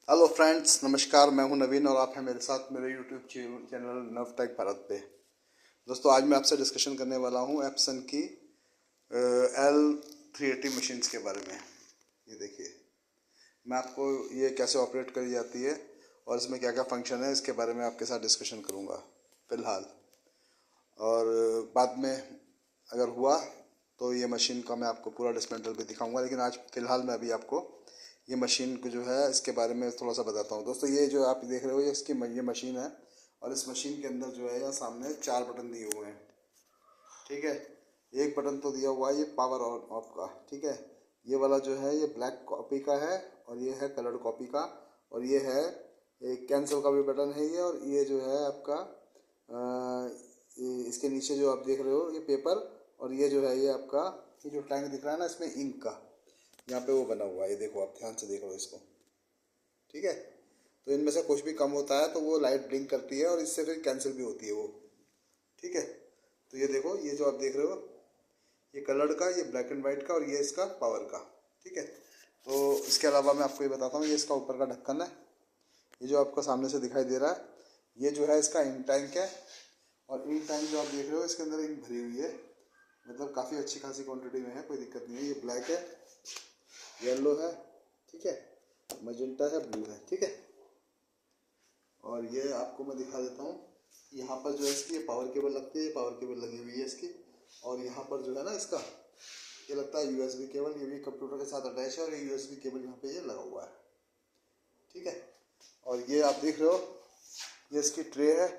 Hello friends, नमस्कार। मैं हूं नवीन और आप हैं मेरे साथ मेरे यूट्यूब चैनल नवटेक भारत पे। दोस्तों, आज मैं आपसे डिस्कशन करने वाला हूं एप्सन की L380 मशीन्स के बारे में। ये देखिए, मैं आपको ये कैसे ऑपरेट करी जाती है और इसमें क्या क्या फंक्शन है इसके बारे में आपके साथ डिस्कशन करूँगा फ़िलहाल। और बाद में अगर हुआ तो ये मशीन का मैं आपको पूरा डिस्मेंटल भी दिखाऊंगा, लेकिन आज फ़िलहाल मैं अभी आपको ये मशीन को जो है इसके बारे में थोड़ा सा बताता हूँ। दोस्तों, ये जो आप देख रहे हो ये ये मशीन है और इस मशीन के अंदर जो है यहाँ सामने 4 बटन दिए हुए हैं। ठीक है, एक बटन तो दिया हुआ है ये पावर ऑन ऑफ का। ठीक है, ये वाला जो है ये ब्लैक कॉपी का है और ये है कलर्ड कॉपी का, और ये है एक कैंसिल का भी बटन है ये, और ये जो है आपका इसके नीचे जो आप देख रहे हो ये पेपर, और ये जो है ये आपका ये जो टैंक दिख रहा है ना इसमें इंक का यहाँ पे वो बना हुआ है। ये देखो, आप ध्यान से देखो इसको। ठीक है, तो इनमें से कुछ भी कम होता है तो वो लाइट ब्लिंक करती है और इससे फिर कैंसिल भी होती है वो। ठीक है, तो ये देखो, ये जो आप देख रहे हो ये कलर्ड का, ये ब्लैक एंड वाइट का, और ये इसका पावर का। ठीक है, तो इसके अलावा मैं आपको ये बताता हूँ, ये इसका ऊपर का ढक्कन है, ये जो आपको सामने से दिखाई दे रहा है ये जो है इसका इंक टैंक है। और इंक टैंक जो आप देख रहे हो इसके अंदर इंक भरी हुई है, मतलब काफ़ी अच्छी खासी क्वांटिटी में है, कोई दिक्कत नहीं है। ये ब्लैक है, येलो है, ठीक है, मजेंटा है, ब्लू है। ठीक है, और ये आपको मैं दिखा देता हूँ, यहाँ पर जो है इसकी ये पावर केबल लगती है, ये पावर केबल लगी हुई है इसकी, और यहाँ पर जो है ना इसका ये लगता है यूएसबी केबल, ये भी कंप्यूटर के साथ अटैच है और ये यूएसबी केबल यहाँ पे ये लगा हुआ है। ठीक है, और ये आप देख रहे हो ये इसकी ट्रे है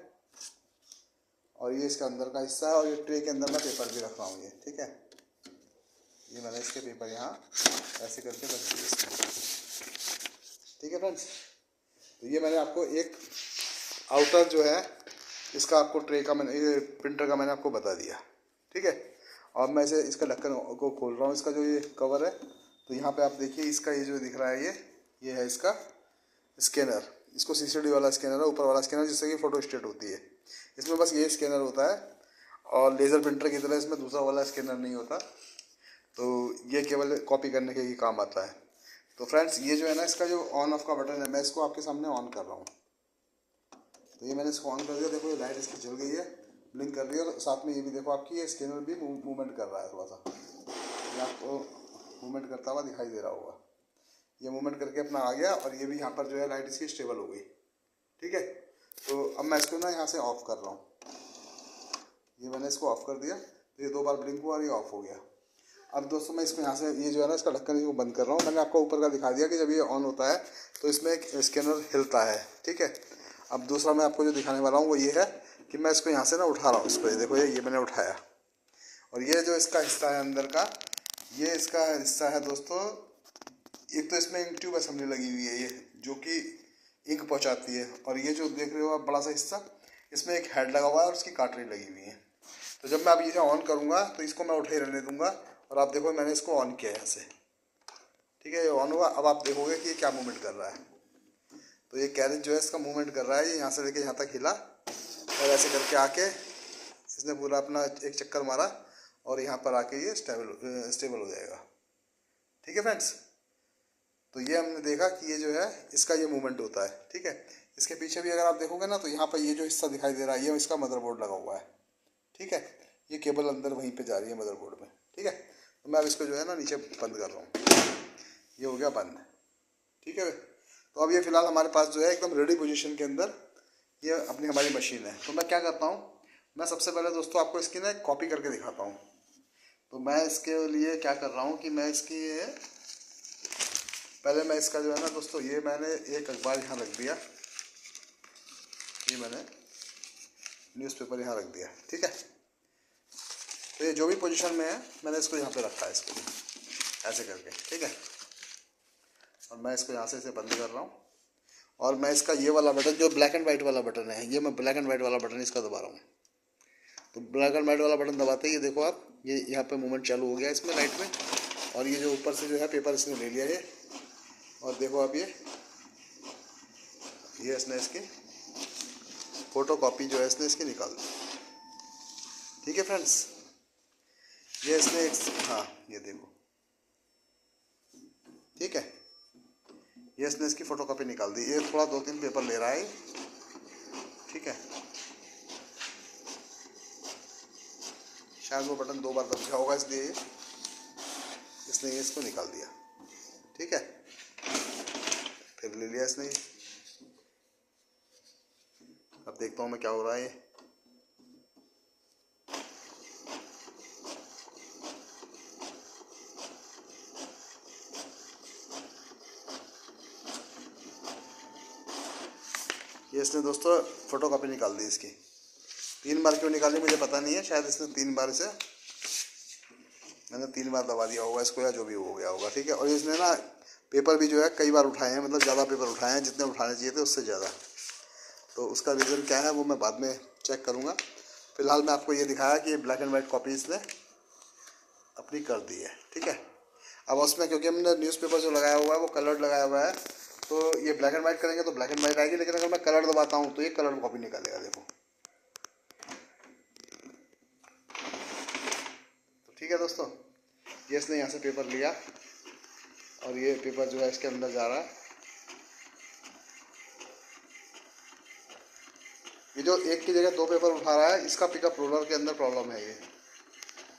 और ये इसका अंदर का हिस्सा है, और ये ट्रे के अंदर मैं पेपर भी रख रहा हूँ ये। ठीक है, ये मैंने इसके पेपर यहाँ ऐसे करके रख दिए इसमें। ठीक है फ्रेंड्स, तो ये मैंने आपको एक आउटर जो है इसका आपको ट्रे का मैंने ये प्रिंटर का मैंने आपको बता दिया। ठीक है, और मैं इसे इसका ढक्कन को खोल रहा हूँ, इसका जो ये कवर है, तो यहाँ पे आप देखिए इसका ये जो दिख रहा है ये है इसका स्कैनर। इसको सीसीडी वाला स्कैनर है, ऊपर वाला स्कैनर जिससे कि फ़ोटो स्टेट होती है। इसमें बस ये स्कैनर होता है और लेज़र प्रिंटर की तरह इसमें दूसरा वाला स्कैनर नहीं होता, तो ये केवल कॉपी करने के ही काम आता है। तो फ्रेंड्स, ये जो है ना इसका जो ऑन ऑफ का बटन है, मैं इसको आपके सामने ऑन कर रहा हूँ। तो ये मैंने इसको ऑन कर दिया, देखो ये लाइट इसकी जल गई है, ब्लिंक कर रही है, और साथ में ये भी देखो आपकी ये स्कैनर भी मूवमेंट कर रहा है थोड़ा सा, ये आपको मूवमेंट करता हुआ दिखाई दे रहा होगा। ये मूवमेंट करके अपना आ गया, और ये भी यहाँ पर जो है लाइट इसकी स्टेबल हो गई। ठीक है, तो अब मैं इसको ना यहाँ से ऑफ कर रहा हूँ, ये मैंने इसको ऑफ कर दिया, तो ये 2 बार ब्लिंक हुआ और ये ऑफ हो गया। अब दोस्तों, मैं इसको यहाँ से ये जो है ना इसका ढक्कन इसको बंद कर रहा हूँ। मैंने आपको ऊपर का दिखा दिया कि जब ये ऑन होता है तो इसमें एक स्कैनर हिलता है। ठीक है, अब दूसरा मैं आपको जो दिखाने वाला हूँ वो ये है कि मैं इसको यहाँ से ना उठा रहा हूँ इसको, ये देखो ये मैंने उठाया, और ये जो इसका हिस्सा है अंदर का, ये इसका हिस्सा है दोस्तों। एक तो इसमें इंक ट्यूब असेंबली लगी हुई है ये, जो कि इंक पहुँचाती है, और ये जो देख रहे हो आप बड़ा सा हिस्सा, इसमें एक हेड लगा हुआ है और उसकी कार्ट्रिज लगी हुई है। तो जब मैं अब इसे ऑन करूँगा तो इसको मैं उठे रहने दूंगा, और आप देखो मैंने इसको ऑन किया यहाँ से। ठीक है, ये ऑन हुआ। अब आप देखोगे कि ये क्या मूवमेंट कर रहा है। तो ये कैरेज जो है इसका मूवमेंट कर रहा है, ये यहाँ से लेके यहाँ तक हिला, और ऐसे करके आके इसने पूरा अपना एक चक्कर मारा, और यहाँ पर आके ये स्टेबल हो जाएगा। ठीक है फ्रेंड्स, तो ये हमने देखा कि ये जो है इसका ये मूवमेंट होता है। ठीक है, इसके पीछे भी अगर आप देखोगे ना तो यहाँ पर ये जो हिस्सा दिखाई दे रहा है ये इसका मदरबोर्ड लगा हुआ है। ठीक है, ये केबल अंदर वहीं पे जा रही है मदरबोर्ड में। ठीक है, तो मैं अब इसको जो है ना नीचे बंद कर रहा हूँ, ये हो गया बंद। ठीक है, तो अब ये फिलहाल हमारे पास जो है एकदम रेडी पोजीशन के अंदर ये अपनी हमारी मशीन है। तो मैं क्या करता हूँ, मैं सबसे पहले दोस्तों आपको इसकी ना कॉपी करके दिखाता हूँ। तो मैं इसके लिए क्या कर रहा हूँ कि मैं इसकी पहले मैं इसका जो है ना दोस्तों, ये मैंने एक अखबार यहाँ रख दिया, ये मैंने न्यूज़पेपर यहाँ रख दिया। ठीक है, तो ये जो भी पोजीशन में है मैंने इसको यहाँ पे रखा है, इसको ऐसे करके। ठीक है, और मैं इसको यहाँ से इसे बंद कर रहा हूँ, और मैं इसका ये वाला बटन जो ब्लैक एंड वाइट वाला बटन है, ये मैं ब्लैक एंड वाइट वाला बटन इसका दबा रहा हूँ। तो ब्लैक एंड वाइट वाला बटन दबाते ही ये देखो आप, ये यहाँ पे मूवमेंट चालू हो गया इसमें लाइट में, और ये जो ऊपर से जो है पेपर इसने ले लिया ये, और देखो आप ये इसने इसकी फ़ोटो कॉपी जो है इसने इसकी निकाल दी। ठीक है फ्रेंड्स, ये इसने हाँ ये देखो, ठीक है, ये इसने इसकी फ़ोटोकॉपी निकाल दी। ये थोड़ा 2-3 पेपर ले रहा है, ठीक है। शायद वो बटन 2 बार दब गया होगा, इसलिए इसने इसको निकाल दिया, ठीक है। फिर ले लिया इसने। अब देखता हूँ मैं क्या हो रहा है। ये इसने दोस्तों फ़ोटोकॉपी निकाल दी इसकी। 3 बार क्यों निकाली मुझे पता नहीं है, शायद इसने 3 बार इसे मैंने 3 बार दबा दिया होगा इसको, या जो भी हो गया होगा, ठीक है। और इसने ना पेपर भी जो है कई बार उठाए हैं, मतलब ज़्यादा पेपर उठाए हैं, जितने उठाने चाहिए थे उससे ज़्यादा। तो उसका रीज़न क्या है वो मैं बाद में चेक करूँगा। फिलहाल मैं आपको ये दिखाया कि ये ब्लैक एंड वाइट कॉपी इसने अपनी कर दी है, ठीक है। अब उसमें क्योंकि हमने न्यूज़पेपर जो लगाया हुआ है वो कलर्ड लगाया हुआ है, तो ये ब्लैक एंड वाइट करेंगे तो ब्लैक एंड वाइट आएगी, लेकिन अगर मैं कलर दबाता हूँ तो ये कलर कॉपी निकालेगा, देखो। तो ठीक है दोस्तों, ये इसने यहाँ से पेपर लिया और ये पेपर जो है इसके अंदर जा रहा है। ये जो एक की जगह 2 पेपर उठा रहा है, इसका पिकअप रोलर के अंदर प्रॉब्लम है ये,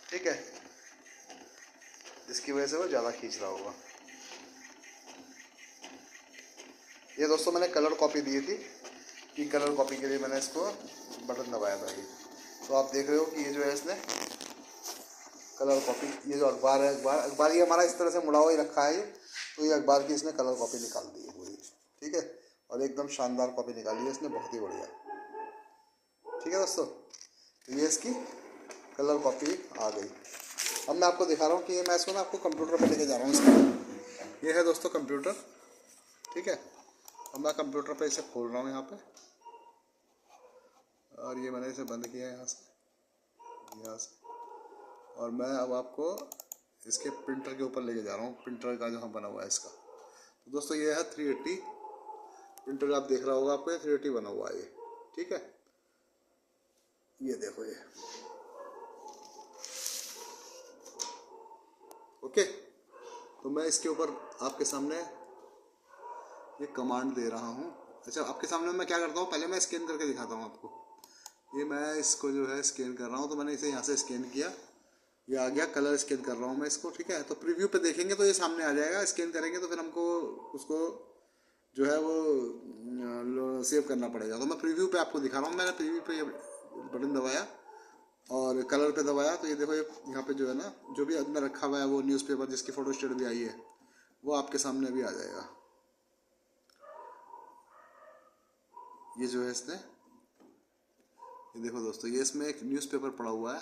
ठीक है, जिसकी वजह से वो ज़्यादा खींच रहा होगा। ये दोस्तों मैंने कलर कॉपी दी थी कि कलर कॉपी के लिए मैंने इसको बटन दबाया था ये। तो आप देख रहे हो कि ये जो है इसने कलर कॉपी, ये जो अखबार है, अखबार ये हमारा इस तरह से मुड़ा हुआ ही रखा है ये, तो ये अखबार की इसने कलर कॉपी निकाल दी है पूरी, ठीक है। और एकदम शानदार कॉपी निकाली है इसने, बहुत ही बढ़िया, ठीक है दोस्तों। तो ये इसकी कलर कॉपी आ गई। अब मैं आपको दिखा रहा हूँ कि ये मैं इसको ना आपको कंप्यूटर पे लेके जा रहा हूँ इसका। ये है दोस्तों कंप्यूटर, ठीक है। अब मैं कंप्यूटर पे इसे खोल रहा हूँ यहाँ पे, और ये मैंने इसे बंद किया है यहाँ से। और मैं अब आपको इसके प्रिंटर के ऊपर लेके जा रहा हूँ, प्रिंटर का जहाँ बना हुआ है इसका। तो दोस्तों ये है 380 प्रिंटर, आप देख रहा होगा आपको, ये 380 बना हुआ है ये, ठीक है। ये देखो ये, ओके। तो मैं इसके ऊपर आपके सामने ये कमांड दे रहा हूँ। अच्छा, आपके सामने मैं क्या करता हूँ, पहले मैं स्कैन करके दिखाता हूँ आपको। ये मैं इसको जो है स्कैन कर रहा हूँ, तो मैंने इसे यहाँ से स्कैन किया, ये आ गया, कलर स्कैन कर रहा हूँ मैं इसको, ठीक है। तो प्रीव्यू पे देखेंगे तो ये सामने आ जाएगा, स्कैन करेंगे तो फिर हमको उसको जो है वो सेव करना पड़ेगा। तो मैं प्रीव्यू पे आपको दिखा रहा हूँ। मैंने प्रीव्यू पे ये बटन दबाया और कलर पे दबाया, तो ये देखो ये यहाँ पे जो है ना, जो भी अंदर रखा हुआ है वो न्यूज़पेपर जिसकी फ़ोटो स्टेट भी आई है वो आपके सामने भी आ जाएगा। ये जो है इसने, ये देखो दोस्तों, ये इसमें एक न्यूज़पेपर पड़ा हुआ है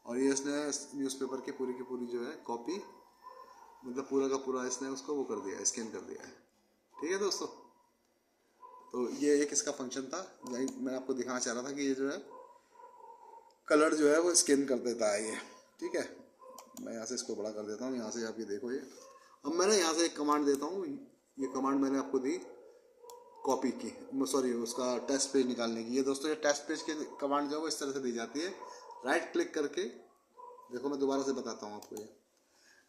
और ये इसने न्यूज़पेपर की पूरी जो है कॉपी, मतलब पूरा का पूरा इसने उसको वो कर दिया है, स्कैन कर दिया है, ठीक है दोस्तों। तो ये एक इसका फंक्शन था, यही मैं आपको दिखाना चाह रहा था कि ये जो है कलर जो है वो स्कैन कर देता है ये, ठीक है। मैं यहाँ से इसको बड़ा कर देता हूँ, यहाँ से आप ये देखो ये। अब मैंने यहाँ से एक कमांड देता हूँ, ये कमांड मैंने आपको दी कॉपी की, सॉरी उसका टेस्ट पेज निकालने की। ये दोस्तों ये टेस्ट पेज की कमांड जो है वो इस तरह से दी जाती है, राइट क्लिक करके, देखो मैं दोबारा से बताता हूँ आपको। ये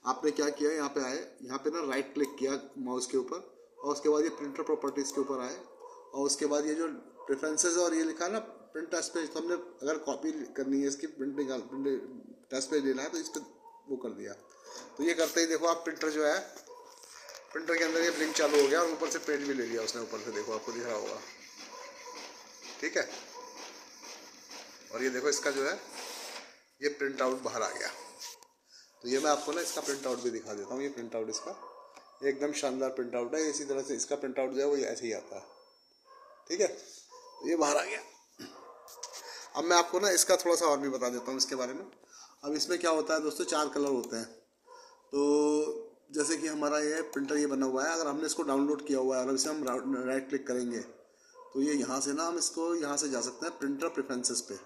आपने क्या किया, यहाँ पे आए, यहाँ पे ना राइट क्लिक किया माउस के ऊपर, और उसके बाद ये प्रिंटर प्रॉपर्टीज़ के ऊपर आए, और उसके बाद ये जो प्रेफरेंसेस और ये लिखा है ना प्रिंट टेस्ट पेज, तो हमने अगर कॉपी करनी है इसकी, प्रिंट टेस्ट पेज लेना है तो इस पर वो कर दिया। तो ये करते ही देखो आप प्रिंटर जो है, प्रिंटर के अंदर ये ब्लिंक चालू हो गया और ऊपर से पेज भी ले लिया उसने ऊपर से, देखो आपको दिख रहा होगा, ठीक है। और ये देखो इसका जो है ये प्रिंट आउट बाहर आ गया। तो ये मैं आपको ना इसका प्रिंट आउट भी दिखा देता हूँ। ये प्रिंट आउट इसका एकदम शानदार प्रिंट आउट है, इसी तरह से इसका प्रिंट आउट जो है वो ऐसे ही आता है, ठीक है। तो ये बाहर आ गया। अब मैं आपको ना इसका थोड़ा सा और भी बता देता हूँ इसके बारे में। अब इसमें क्या होता है दोस्तों, 4 कलर होते हैं। तो जैसे कि हमारा ये प्रिंटर ये बना हुआ है, अगर हमने इसको डाउनलोड किया हुआ है और इसे हम राइट क्लिक करेंगे तो ये यहाँ से ना हम इसको यहाँ से जा सकते हैं प्रिंटर प्रेफरेंसेस पे।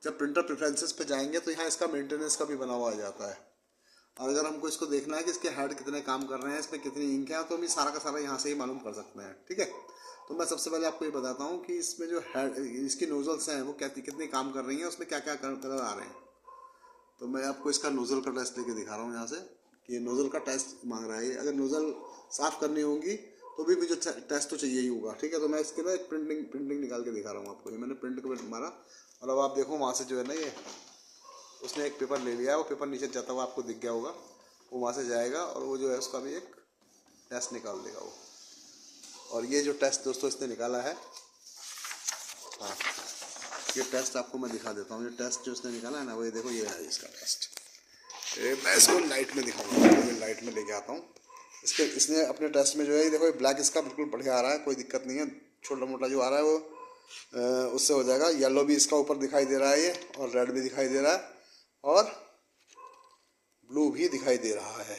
जब प्रिंटर प्रेफरेंसेस पे जाएंगे तो यहाँ इसका मेंटेनेंस का भी बना हुआ आ जाता है। और अगर हमको इसको देखना है कि इसके हेड कितने काम कर रहे हैं, इसमें कितनी इंक है, तो हम ये सारा का सारा यहाँ से ही मालूम कर सकते हैं, ठीक है। तो मैं सबसे पहले आपको ये बताता हूँ कि इसमें जो हेड, इसकी नोजल्स हैं वो कितनी काम कर रही हैं, उसमें क्या क्या कलर आ रहे हैं। तो मैं आपको इसका नोज़ल का टेस्ट लेके दिखा रहा हूँ यहाँ से, कि ये नोज़ल का टेस्ट मांग रहा है। अगर नोज़ल साफ़ करनी होगी तो भी मुझे टेस्ट तो चाहिए ही होगा, ठीक है। तो मैं इसके ना एक प्रिंटिंग निकाल के दिखा रहा हूँ आपको। ये मैंने प्रिंट को मारा और अब आप देखो वहाँ से जो है ना, ये उसने एक पेपर ले लिया है, वो पेपर नीचे जाता हुआ आपको दिख गया होगा, वो वहाँ से जाएगा और वो जो है उसका भी एक टेस्ट निकाल देगा वो। और ये जो टेस्ट दोस्तों इसने निकाला है, हाँ ये टेस्ट आपको मैं दिखा देता हूँ। ये टेस्ट जो इसने निकाला है ना, वो ये देखो, ये है इसका टेस्ट। मैं इसको लाइट में दिखाऊंगा, ये लाइट में लेके आता हूँ। इसने अपने टेस्ट में जो है, ये देखो, ये ब्लैक इसका बिल्कुल बढ़िया आ रहा है, कोई दिक्कत नहीं है। छोटा मोटा जो आ रहा है वो उससे हो जाएगा। येलो भी इसका ऊपर दिखाई दे रहा है ये, और रेड भी दिखाई दे रहा है, और ब्लू भी दिखाई दे रहा है।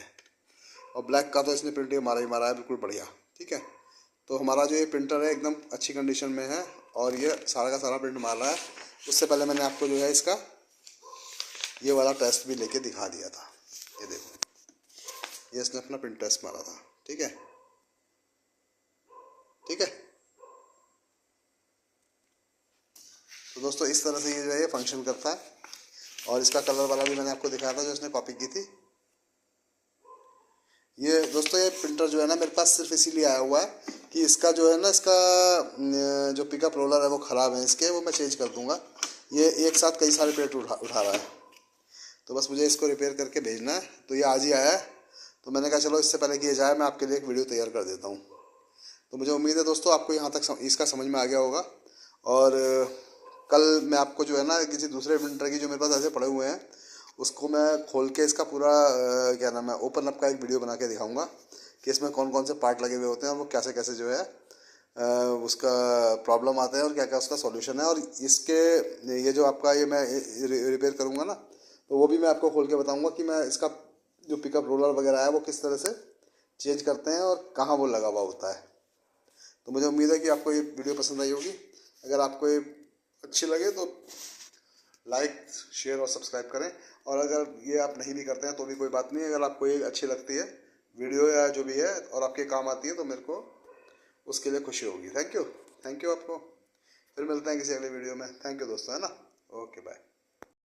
और ब्लैक का तो इसने प्रिंटिंग मारा ही मारा है, बिल्कुल बढ़िया, ठीक है। तो हमारा जो ये प्रिंटर है एकदम अच्छी कंडीशन में है, और ये सारा का सारा प्रिंट मार रहा है। उससे पहले मैंने आपको जो है इसका ये वाला टेस्ट भी लेके दिखा दिया था। ये देखो, ये इसने अपना प्रिंट टेस्ट मारा था, ठीक है, ठीक है। तो दोस्तों इस तरह से ये जो है ये फंक्शन करता है। और इसका कलर वाला भी मैंने आपको दिखाया था जो इसने कॉपी की थी। ये दोस्तों ये प्रिंटर जो है ना मेरे पास सिर्फ इसीलिए आया हुआ है कि इसका जो है ना, इसका जो पिकअप रोलर है वो ख़राब है इसके, वो मैं चेंज कर दूंगा। ये एक साथ कई सारे प्लेट उठा रहा है, तो बस मुझे इसको रिपेयर करके भेजना है। तो ये आज ही आया है, तो मैंने कहा चलो इससे पहले कि ये जाए मैं आपके लिए एक वीडियो तैयार कर देता हूँ। तो मुझे उम्मीद है दोस्तों आपको यहाँ तक इसका समझ में आ गया होगा। और कल मैं आपको जो है ना किसी दूसरे प्रिंटर की जो मेरे पास ऐसे पड़े हुए हैं उसको मैं खोल के इसका पूरा क्या नाम है, ओपन अप का एक वीडियो बना के दिखाऊंगा कि इसमें कौन कौन से पार्ट लगे हुए होते हैं और वो कैसे कैसे जो है उसका प्रॉब्लम आता है और क्या क्या उसका सॉल्यूशन है। और इसके ये जो आपका ये मैं रिपेयर करूँगा ना, तो वो भी मैं आपको खोल के बताऊँगा कि मैं इसका जो पिकअप रोलर वगैरह है वो किस तरह से चेंज करते हैं और कहाँ वो लगा हुआ होता है। तो मुझे उम्मीद है कि आपको ये वीडियो पसंद आई होगी। अगर आपको ये अच्छी लगे तो लाइक, शेयर और सब्सक्राइब करें। और अगर ये आप नहीं भी करते हैं तो भी कोई बात नहीं, अगर आपको ये अच्छी लगती है वीडियो या जो भी है और आपके काम आती है तो मेरे को उसके लिए खुशी होगी। थैंक यू आपको। फिर मिलते हैं किसी अगले वीडियो में। थैंक यू दोस्तों, है ना। Okay bye.